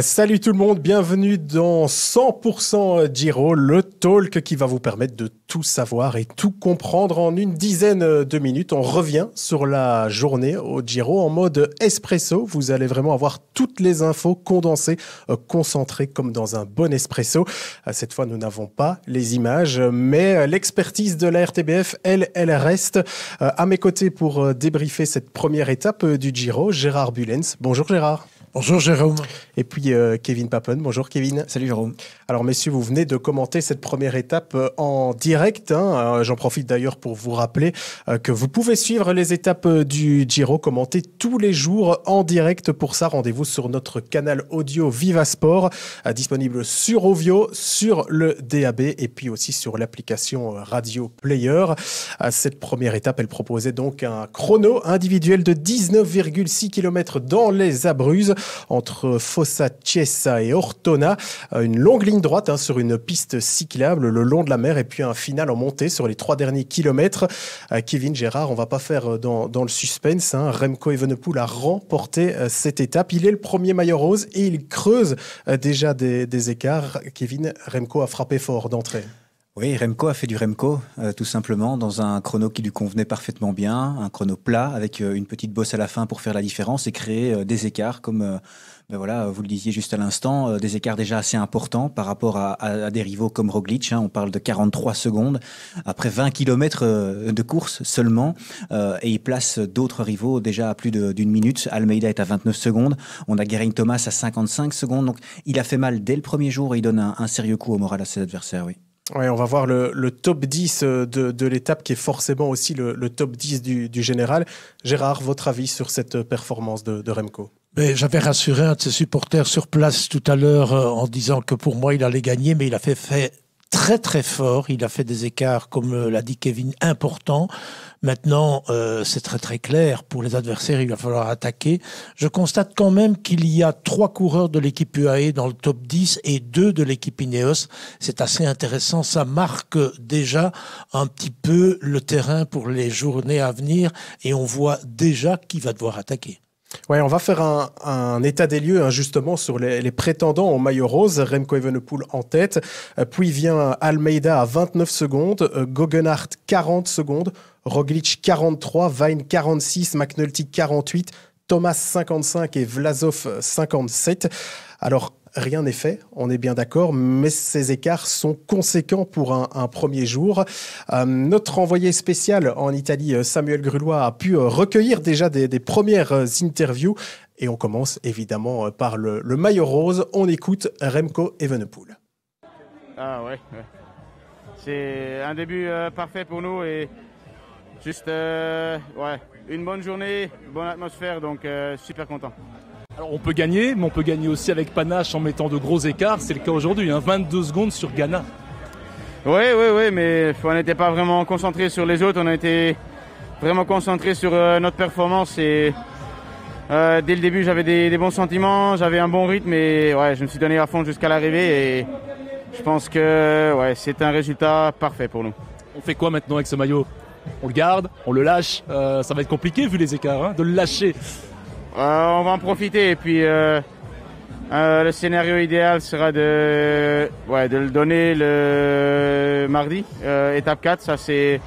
Salut tout le monde, bienvenue dans 100% Giro, le talk qui va vous permettre de tout savoir et tout comprendre en une dizaine de minutes. On revient sur la journée au Giro en mode espresso. Vous allez vraiment avoir toutes les infos condensées, concentrées comme dans un bon espresso. Cette fois, nous n'avons pas les images, mais l'expertise de la RTBF, elle reste. À mes côtés pour débriefer cette première étape du Giro, Gérard Bullens. Bonjour Gérard. Bonjour Jérôme. Et puis Kevin Papen. Bonjour Kevin. Salut Jérôme. Alors messieurs, vous venez de commenter cette première étape en direct. J'en profite d'ailleurs pour vous rappeler que vous pouvez suivre les étapes du Giro commentées tous les jours en direct. Pour ça, rendez-vous sur notre canal audio Vivasport, disponible sur Ovio, sur le DAB et puis aussi sur l'application Radio Player. Cette première étape, elle proposait donc un chrono individuel de 19,6 km dans les Abruzzes, entre Fossa Chiesa et Ortona, une longue ligne droite sur une piste cyclable le long de la mer et puis un final en montée sur les 3 derniers kilomètres. Kevin, Gérard, on va pas faire dans le suspense. Remco Evenepoel a remporté cette étape. Il est le premier maillot rose et il creuse déjà des écarts. Kevin, Remco a frappé fort d'entrée. Oui, Remco a fait du Remco, tout simplement, dans un chrono qui lui convenait parfaitement bien, un chrono plat avec une petite bosse à la fin pour faire la différence et créer des écarts, comme voilà, vous le disiez juste à l'instant, des écarts déjà assez importants par rapport à des rivaux comme Roglic. On parle de 43 secondes après 20 km de course seulement, et il place d'autres rivaux déjà à plus d'une minute. Almeida est à 29 secondes, on a Geraint Thomas à 55 secondes, donc il a fait mal dès le premier jour et il donne un sérieux coup au moral à ses adversaires, oui. Ouais, on va voir le top 10 de l'étape qui est forcément aussi le top 10 du général. Gérard, votre avis sur cette performance de Remco? Mais j'avais rassuré un de ses supporters sur place tout à l'heure en disant que pour moi il allait gagner, mais il a fait très très fort. Il a fait des écarts, comme l'a dit Kevin, importants. Maintenant, c'est très très clair. Pour les adversaires, il va falloir attaquer. Je constate quand même qu'il y a 3 coureurs de l'équipe UAE dans le top 10 et 2 de l'équipe Ineos. C'est assez intéressant. Ça marque déjà un petit peu le terrain pour les journées à venir et on voit déjà qui va devoir attaquer. Ouais, on va faire un état des lieux justement sur les prétendants au maillot rose. Remco Evenepoel en tête, puis vient Almeida à 29 secondes, Goggenhardt 40 secondes, Roglic 43, Wein 46, McNulty 48, Thomas 55 et Vlasov 57. Alors, rien n'est fait, on est bien d'accord, mais ces écarts sont conséquents pour un premier jour. Notre envoyé spécial en Italie, Samuel Grulois, a pu recueillir déjà des premières interviews. Et on commence évidemment par le maillot rose. On écoute Remco Evenepoel. Ah ouais. C'est un début parfait pour nous et juste une bonne journée, bonne atmosphère, donc super content. Alors on peut gagner, mais on peut gagner aussi avec panache en mettant de gros écarts. C'est le cas aujourd'hui, 22 secondes sur Ghana. Oui, mais on n'était pas vraiment concentré sur les autres. On a été vraiment concentré sur notre performance. Et dès le début, j'avais des bons sentiments, j'avais un bon rythme et je me suis donné à fond jusqu'à l'arrivée. Et je pense que c'est un résultat parfait pour nous. On fait quoi maintenant avec ce maillot? On le garde, on le lâche. Ça va être compliqué vu les écarts, de le lâcher. On va en profiter et puis le scénario idéal sera de le donner le mardi, étape 4. Ça c'est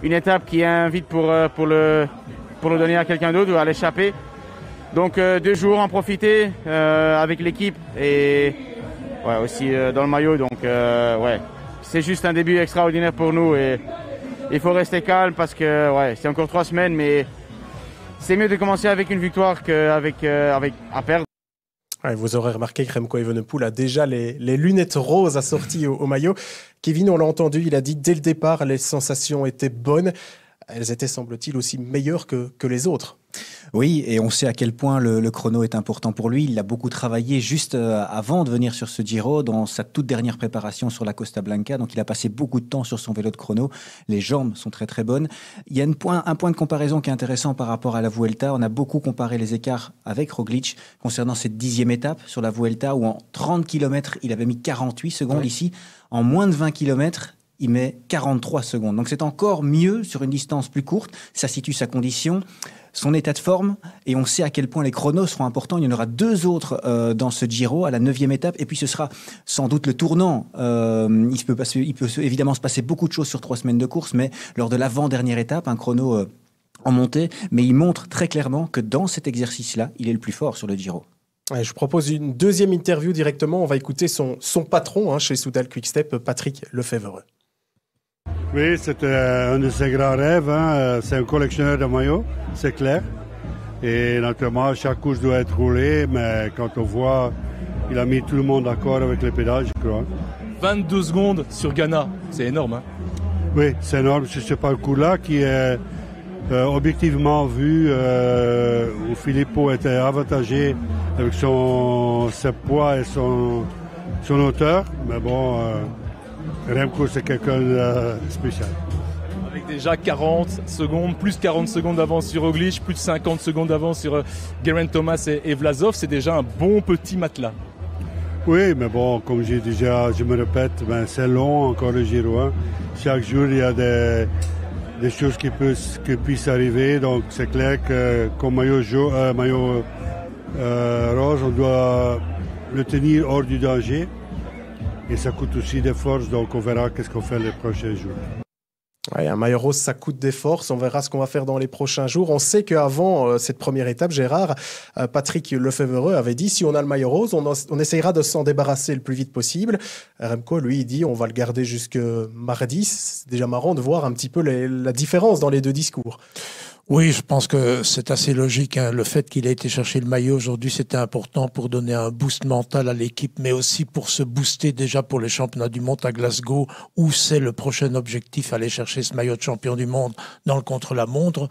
une étape qui invite pour le donner à quelqu'un d'autre ou à l'échapper. Donc 2 jours en profiter avec l'équipe et aussi dans le maillot. Donc c'est juste un début extraordinaire pour nous et il faut rester calme parce que c'est encore 3 semaines mais c'est mieux de commencer avec une victoire qu'avec à perdre. Ouais, vous aurez remarqué que Remco Evenepoel a déjà les lunettes roses assorties au maillot. Kevin, on l'a entendu, il a dit dès le départ, les sensations étaient bonnes. Elles étaient, semble-t-il, aussi meilleures que les autres. Oui, et on sait à quel point le chrono est important pour lui. Il a beaucoup travaillé juste avant de venir sur ce Giro, dans sa toute dernière préparation sur la Costa Blanca. Donc il a passé beaucoup de temps sur son vélo de chrono. Les jambes sont très très bonnes. Il y a un point de comparaison qui est intéressant par rapport à la Vuelta. On a beaucoup comparé les écarts avec Roglic concernant cette 10e étape sur la Vuelta où en 30 km, il avait mis 48 secondes. Ici, en moins de 20 km, il met 43 secondes. Donc c'est encore mieux sur une distance plus courte. Ça situe sa condition, son état de forme, et on sait à quel point les chronos seront importants. Il y en aura 2 autres dans ce Giro, à la 9e étape, et puis ce sera sans doute le tournant. Il peut évidemment se passer beaucoup de choses sur 3 semaines de course, mais lors de l'avant-dernière étape, un chrono en montée, mais il montre très clairement que dans cet exercice-là, il est le plus fort sur le Giro. Ouais, je propose une deuxième interview directement. On va écouter son patron chez Soudal Quick-Step, Patrick Lefebvre. Oui, c'était un de ses grands rêves. C'est un collectionneur de maillots, c'est clair. Et naturellement, chaque course doit être roulée, mais quand on voit, il a mis tout le monde d'accord avec les pédales, je crois. 22 secondes sur Ghana, c'est énorme. Hein. Oui, c'est énorme sur ce parcours-là qui est objectivement vu où Filippo était avantagé avec ses poids et son hauteur. Mais bon, Remco, c'est quelqu'un de spécial. Avec déjà 40 secondes, plus 40 secondes d'avance sur Roglic, plus de 50 secondes d'avance sur Geraint Thomas et Vlasov, c'est déjà un bon petit matelas. Oui, mais bon, comme je me répète, c'est long encore le Giro. Hein. Chaque jour, il y a des choses qui puissent arriver. Donc, c'est clair que comme maillot rose, on doit le tenir hors du danger. Et ça coûte aussi des forces, donc on verra qu'est-ce qu'on fait les prochains jours. Ouais, un maillot rose, ça coûte des forces. On verra ce qu'on va faire dans les prochains jours. On sait qu'avant cette première étape, Gérard, Patrick Lefebvre avait dit si on a le maillot rose, on essayera de s'en débarrasser le plus vite possible. Remco, lui, il dit on va le garder jusque mardi. C'est déjà marrant de voir un petit peu la différence dans les deux discours. Oui, je pense que c'est assez logique. Le fait qu'il ait été chercher le maillot aujourd'hui, c'était important pour donner un boost mental à l'équipe, mais aussi pour se booster déjà pour les championnats du monde à Glasgow, où c'est le prochain objectif, aller chercher ce maillot de champion du monde dans le contre-la-montre.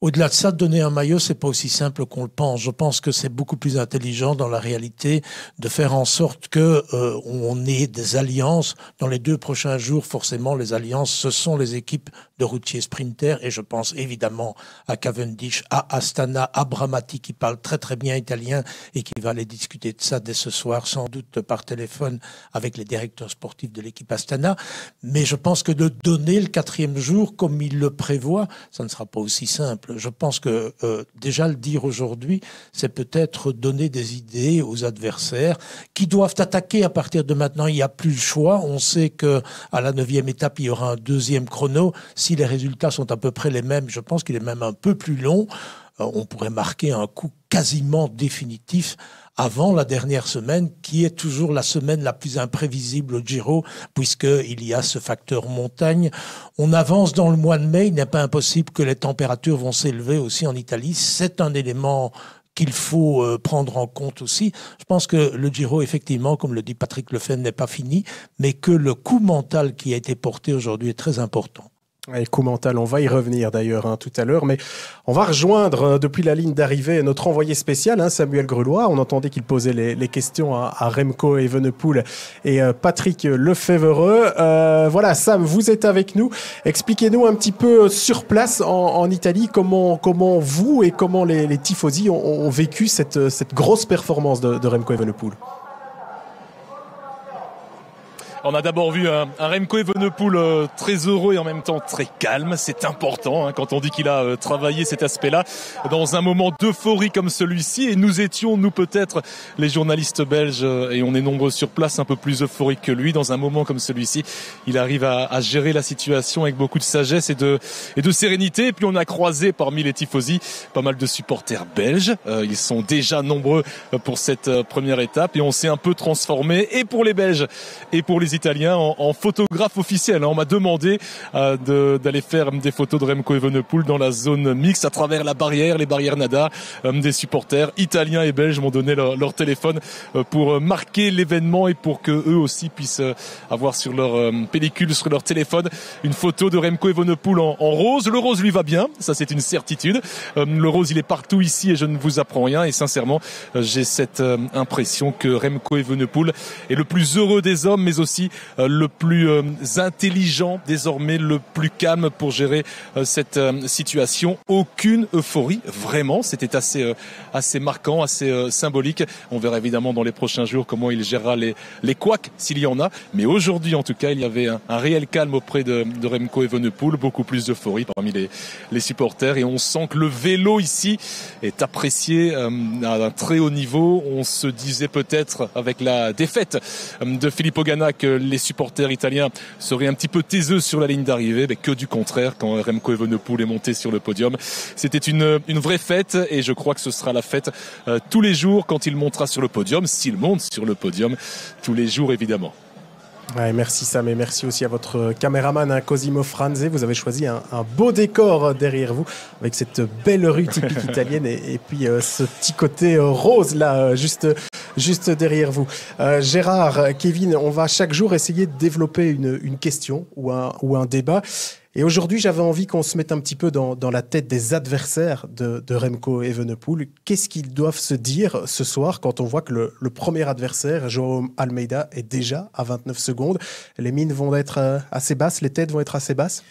Au-delà de ça, donner un maillot, c'est pas aussi simple qu'on le pense. Je pense que c'est beaucoup plus intelligent dans la réalité de faire en sorte que on ait des alliances. Dans les 2 prochains jours, forcément, les alliances, ce sont les équipes de routiers sprinters, et je pense évidemment à Cavendish, à Astana, à Bramati, qui parle très très bien italien et qui va aller discuter de ça dès ce soir, sans doute par téléphone avec les directeurs sportifs de l'équipe Astana. Mais je pense que de donner le 4e jour comme il le prévoit, ça ne sera pas aussi simple. Je pense que déjà le dire aujourd'hui, c'est peut-être donner des idées aux adversaires qui doivent attaquer à partir de maintenant. Il n'y a plus le choix. On sait que à la 9e étape, il y aura un 2e chrono. Si les résultats sont à peu près les mêmes, je pense qu'il est même un peu plus long. On pourrait marquer un coup quasiment définitif avant la dernière semaine, qui est toujours la semaine la plus imprévisible au Giro, puisqu'il y a ce facteur montagne. On avance dans le mois de mai, il n'est pas impossible que les températures vont s'élever aussi en Italie. C'est un élément qu'il faut prendre en compte aussi. Je pense que le Giro, effectivement, comme le dit Patrick Lefebvre, n'est pas fini, mais que le coup mental qui a été porté aujourd'hui est très important. Et coup mental, on va y revenir d'ailleurs tout à l'heure, mais on va rejoindre depuis la ligne d'arrivée notre envoyé spécial, Samuel Grelois. On entendait qu'il posait les questions à Remco Evenepoel et Patrick Lefebvre. Voilà, Sam, vous êtes avec nous. Expliquez-nous un petit peu sur place en Italie comment vous et comment les tifosi ont vécu cette grosse performance de Remco Evenepoel. On a d'abord vu un Remco Evenepoel très heureux et en même temps très calme. C'est important quand on dit qu'il a travaillé cet aspect-là dans un moment d'euphorie comme celui-ci. Et nous étions, nous peut-être, les journalistes belges, et on est nombreux sur place, un peu plus euphoriques que lui. Dans un moment comme celui-ci, il arrive à gérer la situation avec beaucoup de sagesse et de sérénité. Et puis on a croisé parmi les tifosi pas mal de supporters belges. Ils sont déjà nombreux pour cette première étape et on s'est un peu transformé, et pour les Belges et pour les Italiens, en photographe officiel. On m'a demandé d'aller faire des photos de Remco Evenepoel dans la zone mixte à travers les barrières NADA. Des supporters italiens et belges m'ont donné leur téléphone pour marquer l'événement et pour que eux aussi puissent avoir sur leur pellicule, sur leur téléphone, une photo de Remco Evenepoel en rose. Le rose lui va bien, ça c'est une certitude. Le rose, il est partout ici et je ne vous apprends rien. Et sincèrement, j'ai cette impression que Remco Evenepoel est le plus heureux des hommes, mais aussi aussi le plus intelligent, désormais le plus calme pour gérer cette situation. Aucune euphorie, vraiment. C'était assez marquant, assez symbolique. On verra évidemment dans les prochains jours comment il gérera les couacs, s'il y en a. Mais aujourd'hui, en tout cas, il y avait un réel calme auprès de Remco Evenepoel, beaucoup plus d'euphorie parmi les supporters. Et on sent que le vélo ici est apprécié à un très haut niveau. On se disait peut-être avec la défaite de Filippo Ganna que les supporters italiens seraient un petit peu taiseux sur la ligne d'arrivée, mais que du contraire quand Remco Evenepoel est monté sur le podium. C'était une vraie fête et je crois que ce sera la fête tous les jours quand il montera sur le podium, s'il monte sur le podium, tous les jours évidemment. Ouais, merci Sam et merci aussi à votre caméraman Cosimo Franze. Vous avez choisi un beau décor derrière vous avec cette belle rue typique italienne et puis ce petit côté rose là juste derrière vous. Gérard, Kevin, on va chaque jour essayer de développer une question ou un débat. Et aujourd'hui, j'avais envie qu'on se mette un petit peu dans la tête des adversaires de Remco Evenepoel. Qu'est-ce qu'ils doivent se dire ce soir quand on voit que le premier adversaire, João Almeida, est déjà à 29 secondes? Les mines vont être assez basses, les têtes vont être assez basses?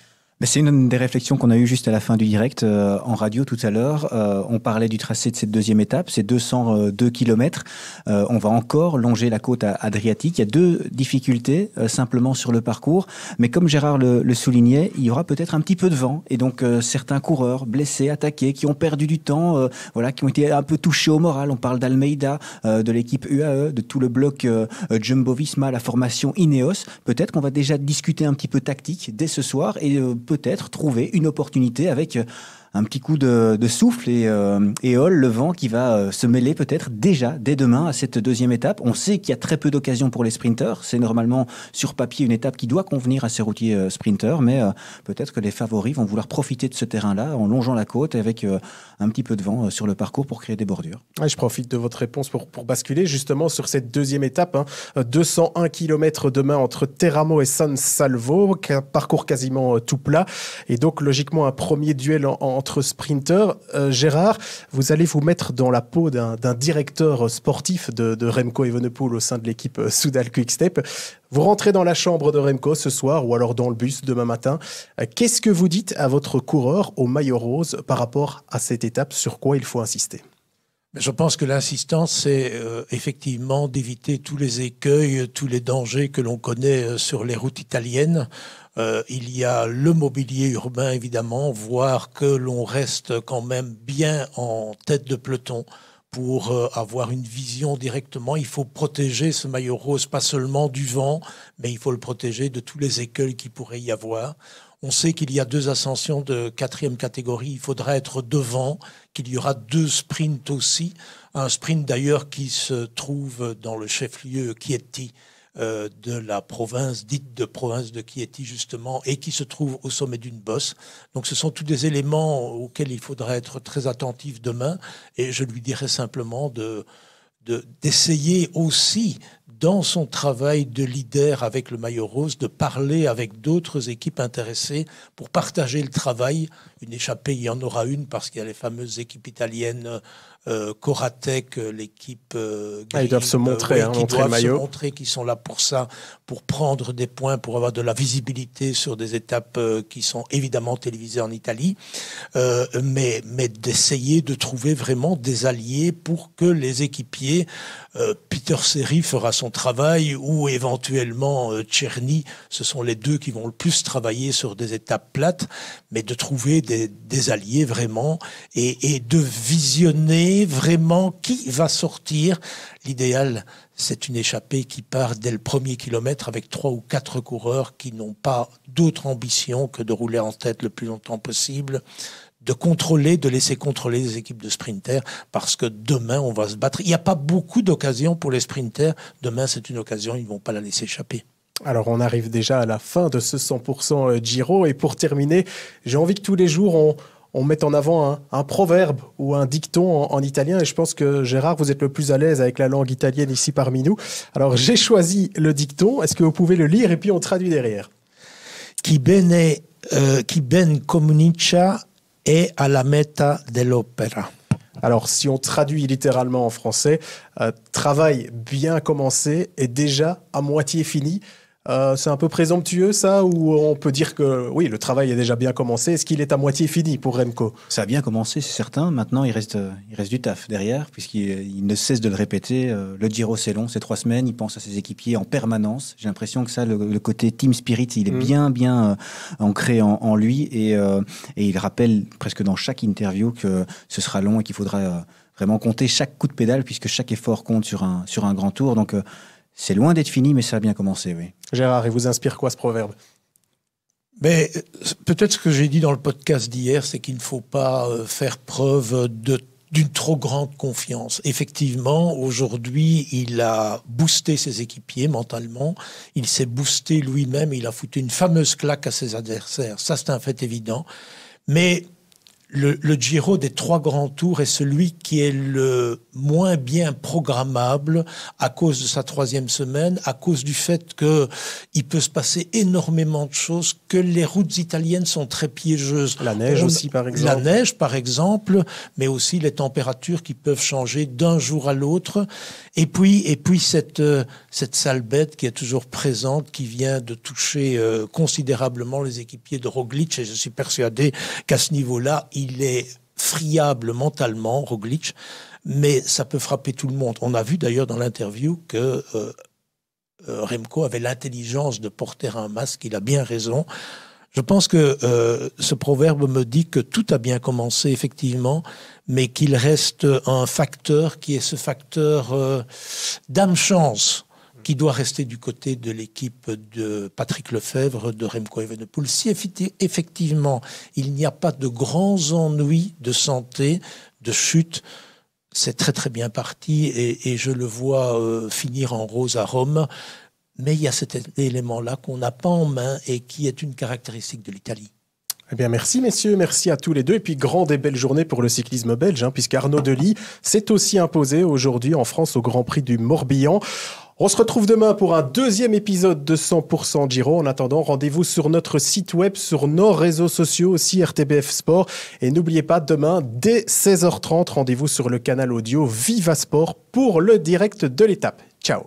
C'est une des réflexions qu'on a eues juste à la fin du direct en radio tout à l'heure. On parlait du tracé de cette deuxième étape, c'est 202 km. On va encore longer la côte adriatique. Il y a deux difficultés simplement sur le parcours, mais comme Gérard le soulignait, il y aura peut-être un petit peu de vent et donc certains coureurs blessés, attaqués, qui ont perdu du temps, qui ont été un peu touchés au moral. On parle d'Almeida, de l'équipe UAE, de tout le bloc Jumbo-Visma, la formation Ineos. Peut-être qu'on va déjà discuter un petit peu tactique dès ce soir et peut-être trouver une opportunité avec un petit coup de souffle et Hall, le vent qui va se mêler peut-être déjà dès demain à cette deuxième étape. On sait qu'il y a très peu d'occasions pour les sprinteurs. C'est normalement sur papier une étape qui doit convenir à ces routiers sprinteurs, mais peut-être que les favoris vont vouloir profiter de ce terrain-là en longeant la côte avec un petit peu de vent sur le parcours pour créer des bordures. Ouais, je profite de votre réponse pour basculer justement sur cette deuxième étape. 201 km demain entre Teramo et San Salvo, parcours quasiment tout plat. Et donc logiquement un premier duel entre sprinteurs. Gérard, vous allez vous mettre dans la peau d'un directeur sportif de Remco Evenepoel au sein de l'équipe Soudal Quick-Step. Vous rentrez dans la chambre de Remco ce soir ou alors dans le bus demain matin. Qu'est-ce que vous dites à votre coureur au maillot rose par rapport à cette étape? Sur quoi il faut insister? Je pense que l'insistance, c'est effectivement d'éviter tous les écueils, tous les dangers que l'on connaît sur les routes italiennes. Il y a le mobilier urbain, évidemment, voir que l'on reste quand même bien en tête de peloton pour avoir une vision directement. Il faut protéger ce maillot rose, pas seulement du vent, mais il faut le protéger de tous les écueils qu'il pourrait y avoir. On sait qu'il y a 2 ascensions de 4e catégorie. Il faudra être devant, qu'il y aura 2 sprints aussi. Un sprint d'ailleurs qui se trouve dans le chef-lieu Chieti de la province, dite de province de Chieti justement, et qui se trouve au sommet d'une bosse. Donc ce sont tous des éléments auxquels il faudra être très attentif demain. Et je lui dirais simplement d'essayer aussi, dans son travail de leader avec le maillot rose, de parler avec d'autres équipes intéressées pour partager le travail. Une échappée, il y en aura une parce qu'il y a les fameuses équipes italiennes Coratec, l'équipe ils doivent se montrer, qui montrer doivent le maillot. se montrer, qui sont là pour ça, pour prendre des points, pour avoir de la visibilité sur des étapes qui sont évidemment télévisées en Italie, mais d'essayer de trouver vraiment des alliés pour que les équipiers, Peter Seri fera son travail ou éventuellement Tcherny, ce sont les deux qui vont le plus travailler sur des étapes plates, mais de trouver des alliés vraiment et de visionner vraiment qui va sortir. L'idéal, c'est une échappée qui part dès le premier kilomètre avec 3 ou 4 coureurs qui n'ont pas d'autre ambition que de rouler en tête le plus longtemps possible, de laisser contrôler les équipes de sprinters, parce que demain, on va se battre. Il n'y a pas beaucoup d'occasions pour les sprinters. Demain, c'est une occasion, ils ne vont pas la laisser échapper. Alors, on arrive déjà à la fin de ce 100% Giro. Et pour terminer, j'ai envie que tous les jours, on mette en avant un proverbe ou un dicton en italien. Et je pense que, Gérard, vous êtes le plus à l'aise avec la langue italienne ici parmi nous. Alors, j'ai choisi le dicton. Est-ce que vous pouvez le lire et puis on traduit derrière? Chi ben comincia è alla meta dell'opera. Alors, si on traduit littéralement en français, travail bien commencé est déjà à moitié fini. C'est un peu présomptueux ça, ou on peut dire que oui, le travail est déjà bien commencé. Est-ce qu'il est à moitié fini pour Remco? Ça a bien commencé, c'est certain. Maintenant, il reste du taf derrière, puisqu'il ne cesse de le répéter. Le Giro, c'est long, c'est 3 semaines. Il pense à ses équipiers en permanence. J'ai l'impression que ça, le côté team spirit, il est bien ancré en lui. Et il rappelle presque dans chaque interview que ce sera long et qu'il faudra vraiment compter chaque coup de pédale, puisque chaque effort compte sur un grand tour. Donc, c'est loin d'être fini, mais ça a bien commencé, oui. Gérard, il vous inspire quoi ce proverbe? Mais peut-être ce que j'ai dit dans le podcast d'hier, c'est qu'il ne faut pas faire preuve d'une trop grande confiance. Effectivement, aujourd'hui, il a boosté ses équipiers mentalement, il s'est boosté lui-même, il a foutu une fameuse claque à ses adversaires. Ça, c'est un fait évident. Mais le Giro des 3 grands tours est celui qui est le moins bien programmable à cause de sa 3e semaine, à cause du fait qu'il peut se passer énormément de choses, que les routes italiennes sont très piégeuses. La neige aussi, par exemple. La neige, par exemple, mais aussi les températures qui peuvent changer d'un jour à l'autre. Et puis cette sale bête qui est toujours présente, qui vient de toucher considérablement les équipiers de Roglic. Et je suis persuadé qu'à ce niveau-là, il est friable mentalement, Roglic, mais ça peut frapper tout le monde. On a vu d'ailleurs dans l'interview que Remco avait l'intelligence de porter un masque, il a bien raison. Je pense que ce proverbe me dit que tout a bien commencé, effectivement, mais qu'il reste un facteur qui est ce facteur d'âme-chance qui doit rester du côté de l'équipe de Patrick Lefevere, de Remco Evenepoel. Si effectivement il n'y a pas de grands ennuis de santé, de chute, c'est très très bien parti et je le vois finir en rose à Rome. Mais il y a cet élément-là qu'on n'a pas en main et qui est une caractéristique de l'Italie. Eh bien, merci messieurs, merci à tous les deux. Et puis, grande et belle journée pour le cyclisme belge, puisqu'Arnaud Delis s'est aussi imposé aujourd'hui en France au Grand Prix du Morbihan. On se retrouve demain pour un 2e épisode de 100% Giro. En attendant, rendez-vous sur notre site web, sur nos réseaux sociaux aussi, RTBF Sport. Et n'oubliez pas, demain, dès 16h30, rendez-vous sur le canal audio Viva Sport pour le direct de l'étape. Ciao.